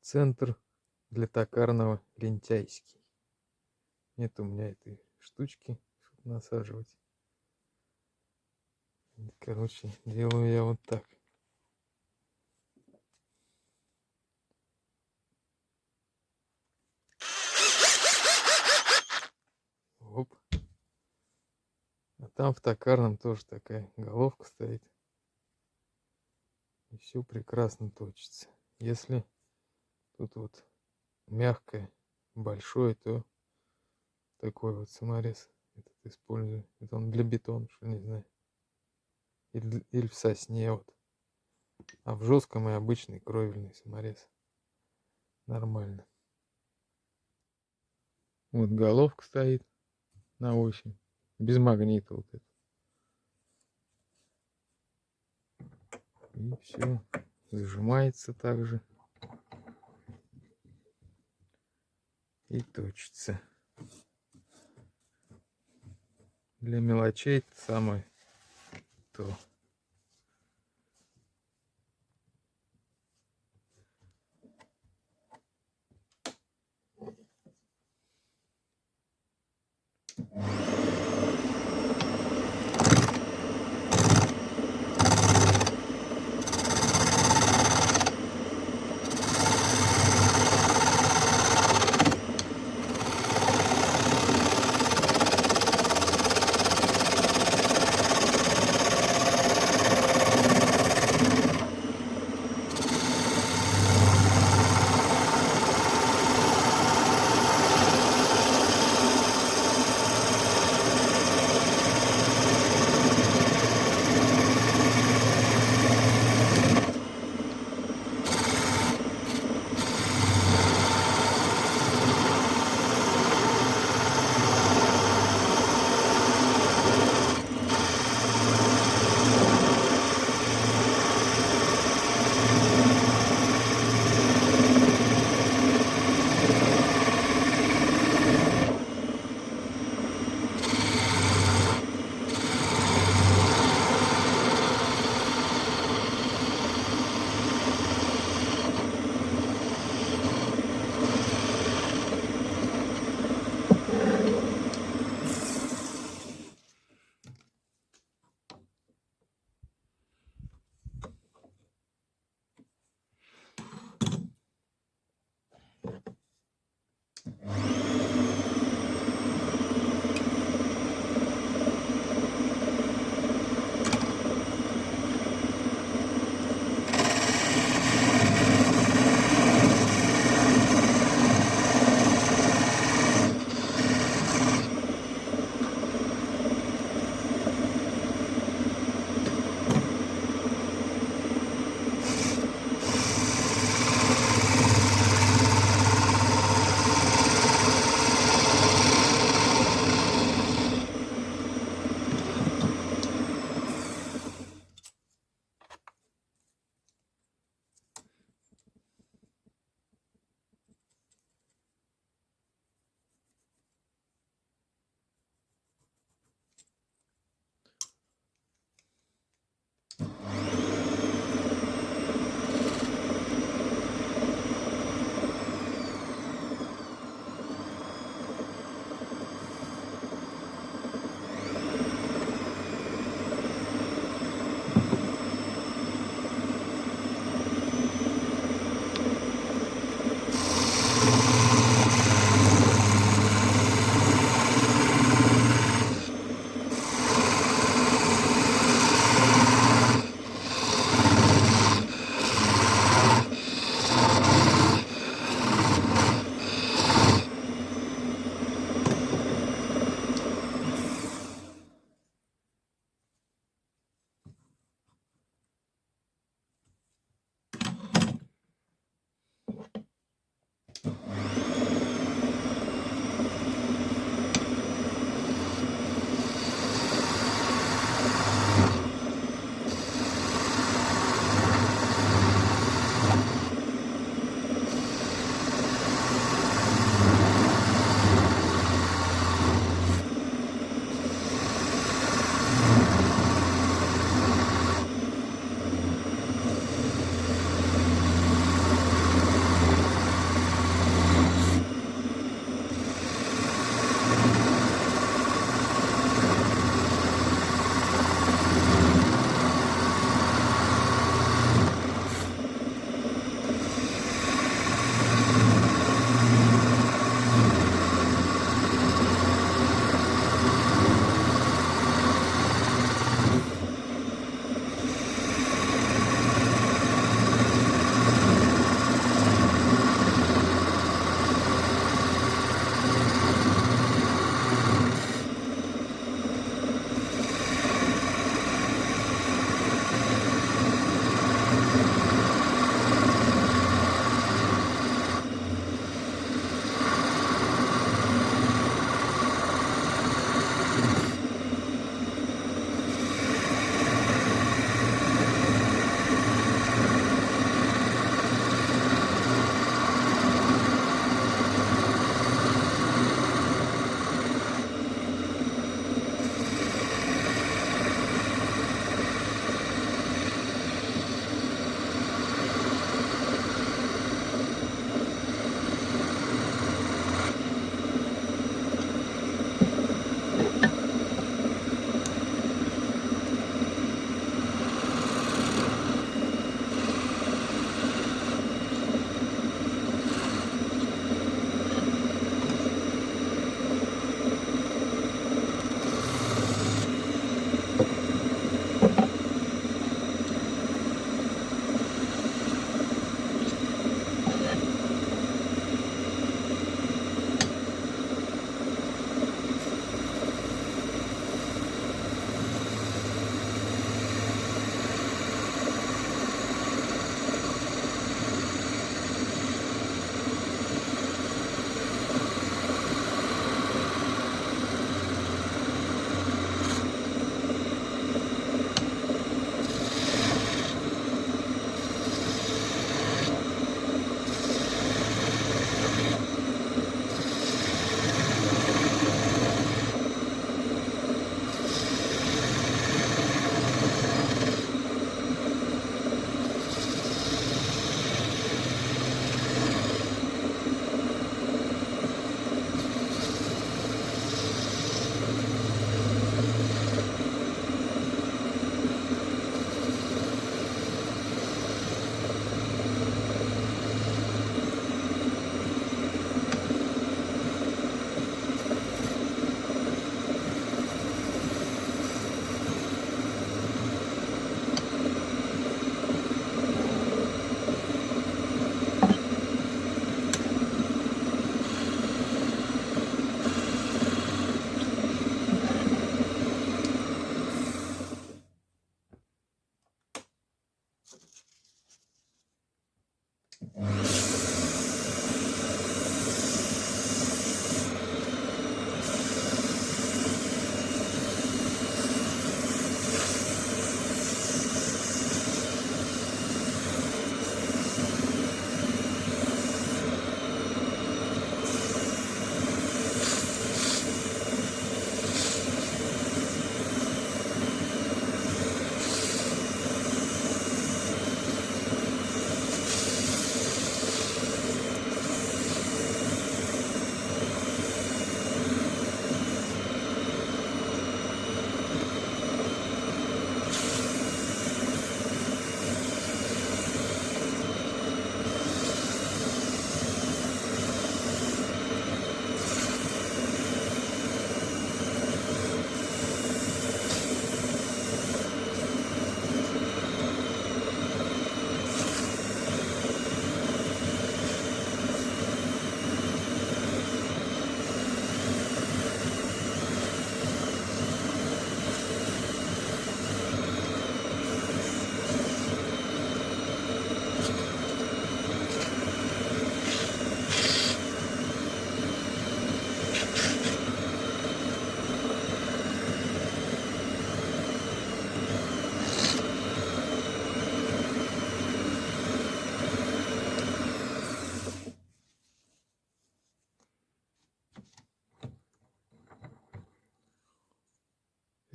Центр для токарного Лентяйский. Нет у меня этой штучки, чтобы насаживать. Короче, делаю я вот так. Оп. А там в токарном тоже такая головка стоит. И все прекрасно точится. Если тут вот мягкое, большое, то такой вот саморез этот использую. Это он для бетона, что не знаю. Или в сосне вот. А в жестком и обычный кровельный саморез. Нормально. Вот головка стоит на 8. Без магнита вот это. И все. Зажимается также. И точится. Для мелочей это самое то.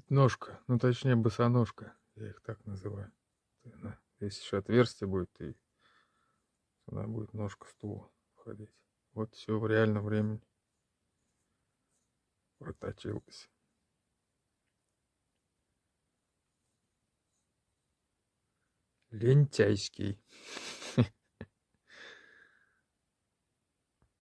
Ножка, ну точнее босоножка, я их так называю. Здесь еще отверстие будет, и сюда будет ножка стула входить. Вот все в реальном времени проточилось. Лентяйский.